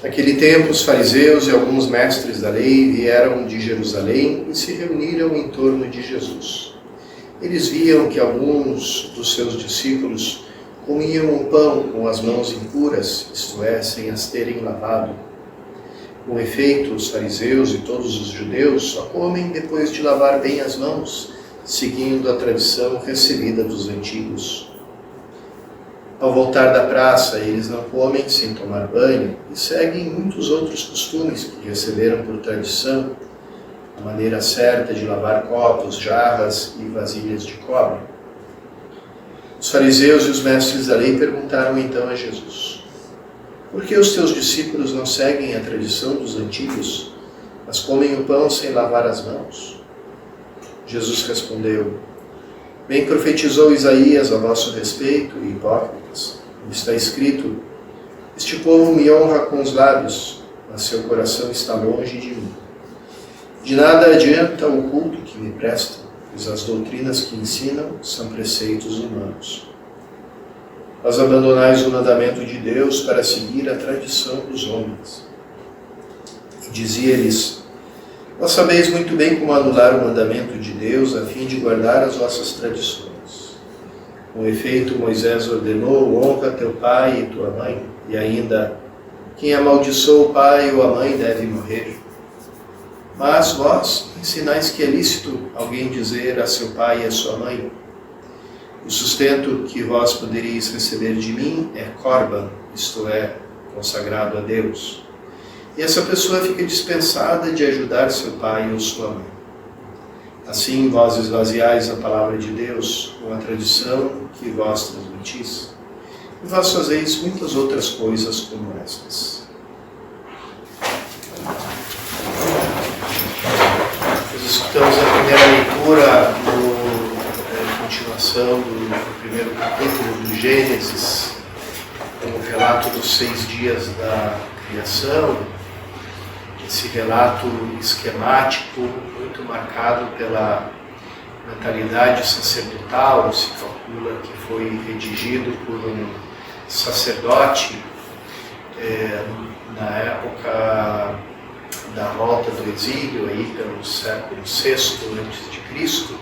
Naquele tempo, os fariseus e alguns mestres da lei vieram de Jerusalém e se reuniram em torno de Jesus. Eles viam que alguns dos seus discípulos comiam o pão com as mãos impuras, isto é, sem as terem lavado. Com efeito, os fariseus e todos os judeus só comem depois de lavar bem as mãos, seguindo a tradição recebida dos antigos. Ao voltar da praça, eles não comem sem tomar banho e seguem muitos outros costumes que receberam por tradição, a maneira certa de lavar copos, jarras e vasilhas de cobre. Os fariseus e os mestres da lei perguntaram então a Jesus: por que os teus discípulos não seguem a tradição dos antigos, mas comem o pão sem lavar as mãos? Jesus respondeu: bem profetizou Isaías a vosso respeito, hipócritas. Como está escrito: este povo me honra com os lábios, mas seu coração está longe de mim. De nada adianta o culto que me prestam, pois as doutrinas que ensinam são preceitos humanos. Vós abandonais o mandamento de Deus para seguir a tradição dos homens. E dizia-lhes: vós sabeis muito bem como anular o mandamento de Deus a fim de guardar as vossas tradições. Com efeito, Moisés ordenou: honra teu pai e tua mãe, e ainda: quem amaldiçoa o pai ou a mãe deve morrer. Mas vós ensinais que é lícito alguém dizer a seu pai e a sua mãe: o sustento que vós poderíeis receber de mim é corban, isto é, consagrado a Deus. E essa pessoa fica dispensada de ajudar seu pai ou sua mãe. Assim vós esvaziais a palavra de Deus com a tradição que vós transmitis, e vós fazeis muitas outras coisas como estas. Nós escutamos a primeira leitura continuação do primeiro capítulo do Gênesis, o relato dos 6 dias da criação. Esse relato esquemático, muito marcado pela mentalidade sacerdotal. Se calcula que foi redigido por um sacerdote na época da volta do exílio, aí pelo século VI a.C.,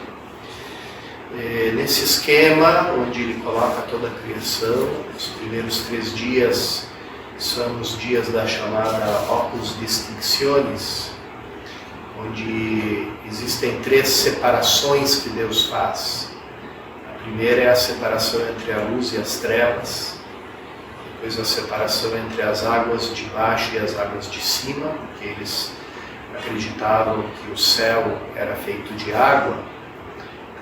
nesse esquema onde ele coloca toda a criação. Os primeiros 3 dias são os dias da chamada Opus Distinctionis, onde existem 3 separações que Deus faz. A primeira é a separação entre a luz e as trevas, depois a separação entre as águas de baixo e as águas de cima, porque eles acreditavam que o céu era feito de água.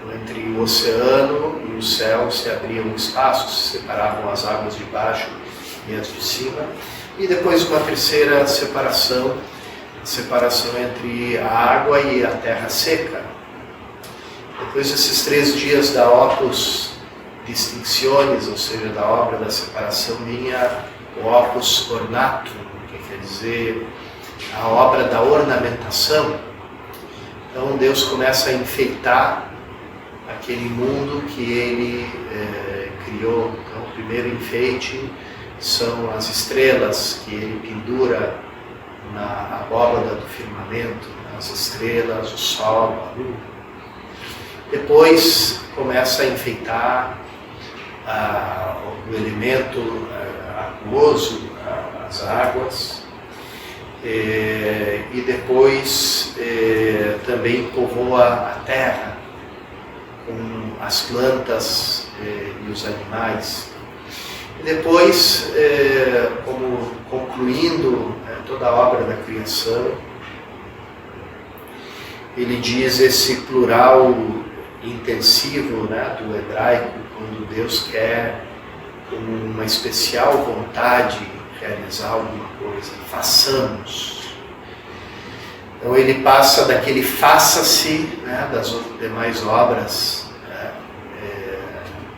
Então, entre o oceano e o céu se abria um espaço, se separavam as águas de baixo e as de cima. E depois uma terceira separação, a separação entre a água e a terra seca. Depois desses 3 dias da Opus Distinctionis, ou seja, da obra da separação, vinha o Opus Ornatum, que quer dizer a obra da ornamentação. Então Deus começa a enfeitar aquele mundo que ele criou. Então, o primeiro enfeite são as estrelas que ele pendura na abóbada do firmamento, as estrelas, o sol, a lua. Depois começa a enfeitar o elemento aquoso, as águas, e depois também povoa a terra com as plantas e os animais. E depois, como concluindo toda a obra da criação, ele diz esse plural intensivo, do hebraico, quando Deus quer com uma especial vontade realizar alguma coisa: façamos. Então ele passa daquele faça-se, das demais obras,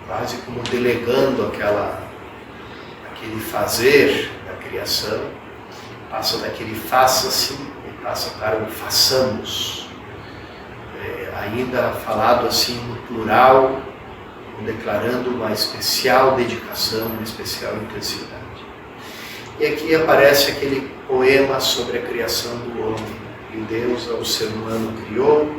quase como delegando aquele fazer da criação, passa daquele faça-se e passa para o façamos, ainda falado assim no plural, declarando uma especial dedicação, uma especial intensidade. E aqui aparece aquele poema sobre a criação do homem. E Deus ao ser humano criou,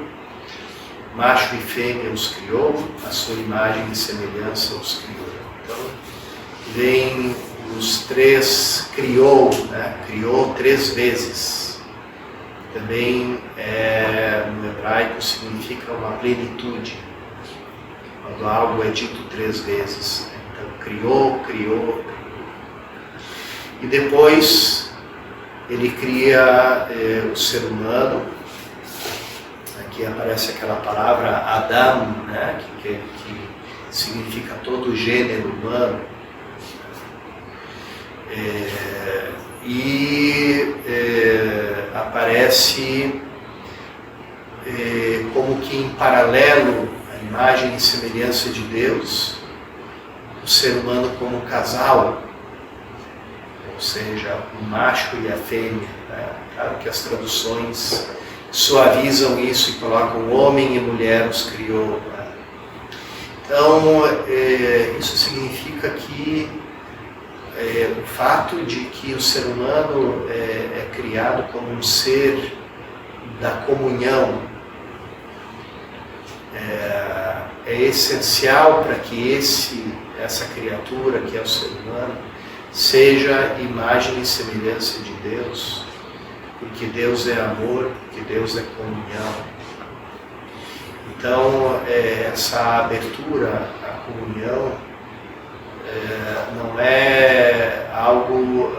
macho e fêmea os criou, a sua imagem e semelhança os criou. Então, vem os três, criou, né? Criou 3 vezes. Também no hebraico significa uma plenitude, quando algo é dito 3 vezes. Então, criou. E depois ele cria o ser humano. Aqui aparece aquela palavra Adam, né? que significa todo o gênero humano. Aparece como que em paralelo à imagem e semelhança de Deus, o ser humano como casal, ou seja, o macho e a fêmea. Né? Claro que as traduções suavizam isso e colocam homem e mulher os criou. Né? Então, isso significa que o fato de que o ser humano é criado como um ser da comunhão é essencial para que essa criatura que é o ser humano seja imagem e semelhança de Deus, porque Deus é amor, porque Deus é comunhão. Então, essa abertura à comunhão não é algo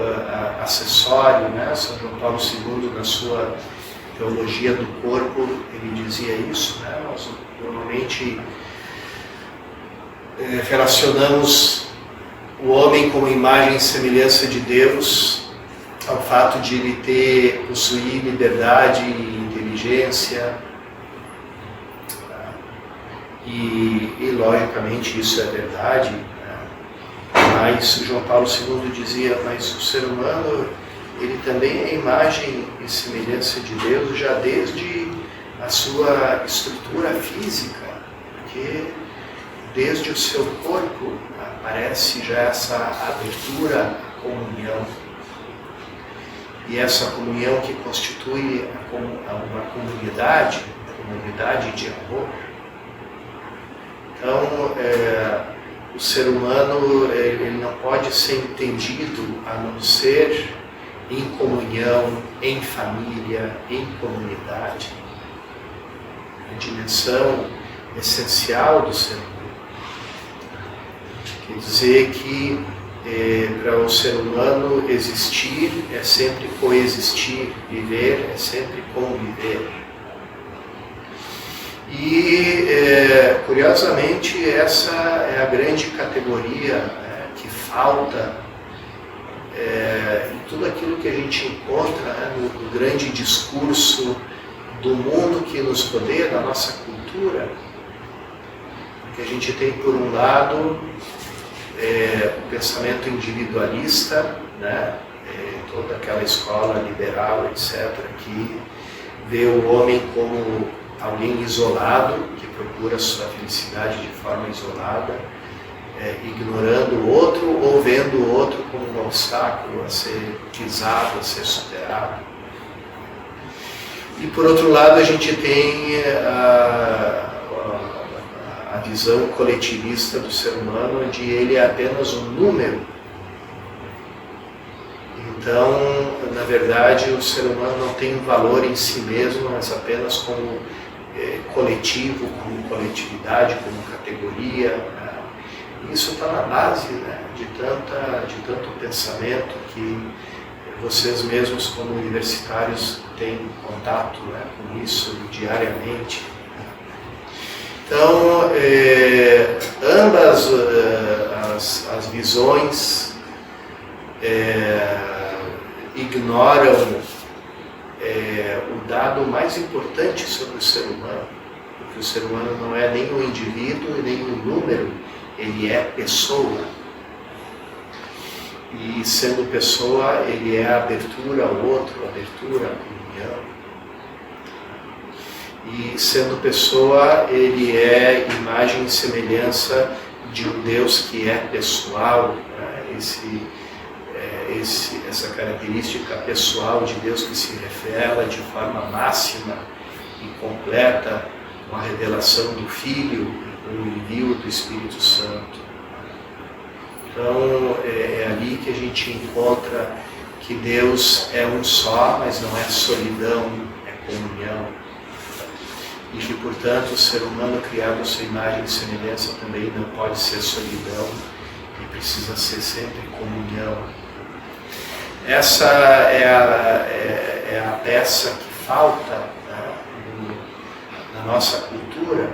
acessório, né? São João Paulo II, na sua teologia do corpo, ele dizia isso, né? Nós normalmente relacionamos o homem como imagem e semelhança de Deus ao fato de ele possuir liberdade e inteligência, e logicamente isso é verdade, né? Mas João Paulo II dizia, mas o ser humano ele também é imagem e semelhança de Deus já desde a sua estrutura física, porque desde o seu corpo aparece já essa abertura à comunhão. E essa comunhão que constitui uma comunidade de amor. Então, o ser humano ele não pode ser entendido a não ser em comunhão, em família, em comunidade. A dimensão essencial do ser humano. Quer dizer que para o ser humano existir é sempre coexistir, viver é sempre conviver. E, curiosamente, essa é a grande categoria, né, que falta em tudo aquilo que a gente encontra, né, no grande discurso do mundo que nos rodeia, da nossa cultura, que a gente tem, por um lado, o pensamento individualista, né, toda aquela escola liberal, etc., que vê o homem como alguém isolado, que procura sua felicidade de forma isolada, ignorando o outro ou vendo o outro como um obstáculo a ser pisado, a ser superado. E por outro lado a gente tem a visão coletivista do ser humano, onde ele é apenas um número. Então, na verdade, o ser humano não tem um valor em si mesmo, mas apenas como coletivo, como coletividade, como categoria. Né? Isso está na base, né, de tanto pensamento que vocês mesmos, como universitários, têm contato, né, com isso diariamente. Então, ambas as visões ignoram o dado mais importante sobre o ser humano, porque o ser humano não é nem um indivíduo e nem um número, ele é pessoa. E sendo pessoa, ele é a abertura ao outro, a abertura à comunhão. E sendo pessoa, ele é imagem e semelhança de um Deus que é pessoal, né? essa característica pessoal de Deus que se revela de forma máxima e completa com a revelação do Filho e com o envio do Espírito Santo. Então é ali que a gente encontra que Deus é um só, mas não é solidão, é comunhão. E que, portanto, o ser humano criado à sua imagem e semelhança também não pode ser solidão, e precisa ser sempre comunhão. Essa é a peça que falta, né, na nossa cultura,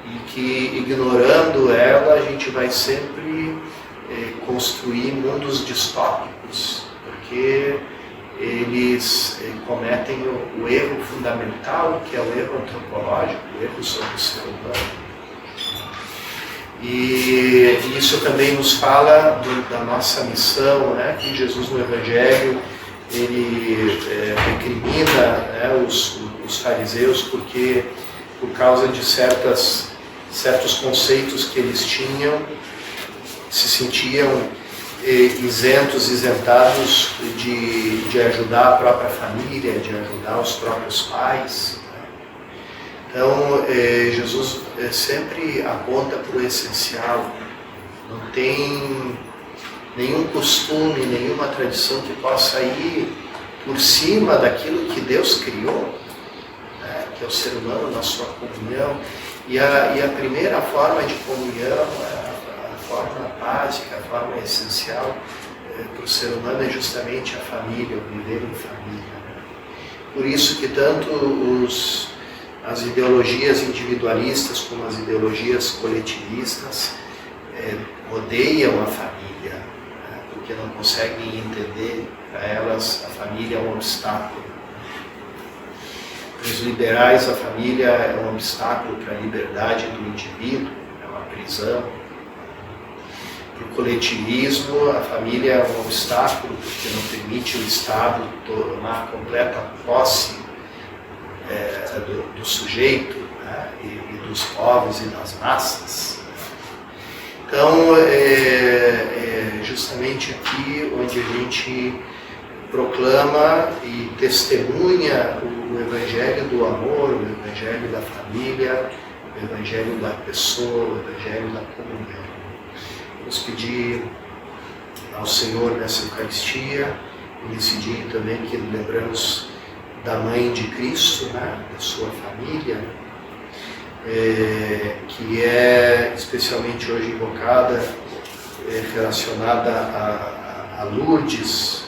e que, ignorando ela, a gente vai sempre construir mundos distópicos, porque eles cometem o erro fundamental, que é o erro antropológico, o erro sobre o ser humano. E isso também nos fala da nossa missão, né? Que Jesus no Evangelho, ele recrimina, né, os fariseus, porque por causa de certos conceitos que eles tinham, se sentiam isentados de ajudar a própria família, de ajudar os próprios pais. Então, Jesus sempre aponta para o essencial. Não tem nenhum costume, nenhuma tradição que possa ir por cima daquilo que Deus criou, né, que é o ser humano na sua comunhão. E a primeira forma de comunhão, a forma básica, a forma essencial para o ser humano é justamente a família, o viver em família. Né? Por isso que tanto as ideologias individualistas como as ideologias coletivistas odeiam a família, né? Porque não conseguem entender, para elas a família é um obstáculo. Para os liberais, a família é um obstáculo para a liberdade do indivíduo, é uma prisão. Para o coletivismo, a família é um obstáculo porque não permite o Estado tomar completa posse do sujeito, né, e dos povos e das massas. Então, é justamente aqui onde a gente proclama e testemunha o Evangelho do amor, o Evangelho da família, o Evangelho da pessoa, o Evangelho da comunhão. Vamos pedir ao Senhor nessa Eucaristia, e nesse dia também que lembramos da Mãe de Cristo, né, da sua família, que é especialmente hoje invocada, relacionada a Lourdes,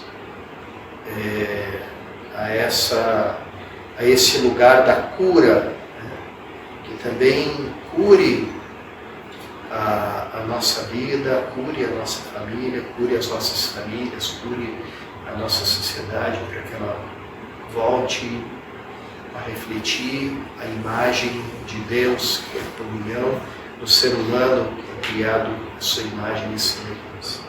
a esse lugar da cura, né, que também cure a nossa vida, cure a nossa família, cure as nossas famílias, cure a nossa sociedade, para que ela volte a refletir a imagem de Deus, que é a comunhão do ser humano, que é criado à sua imagem e semelhança.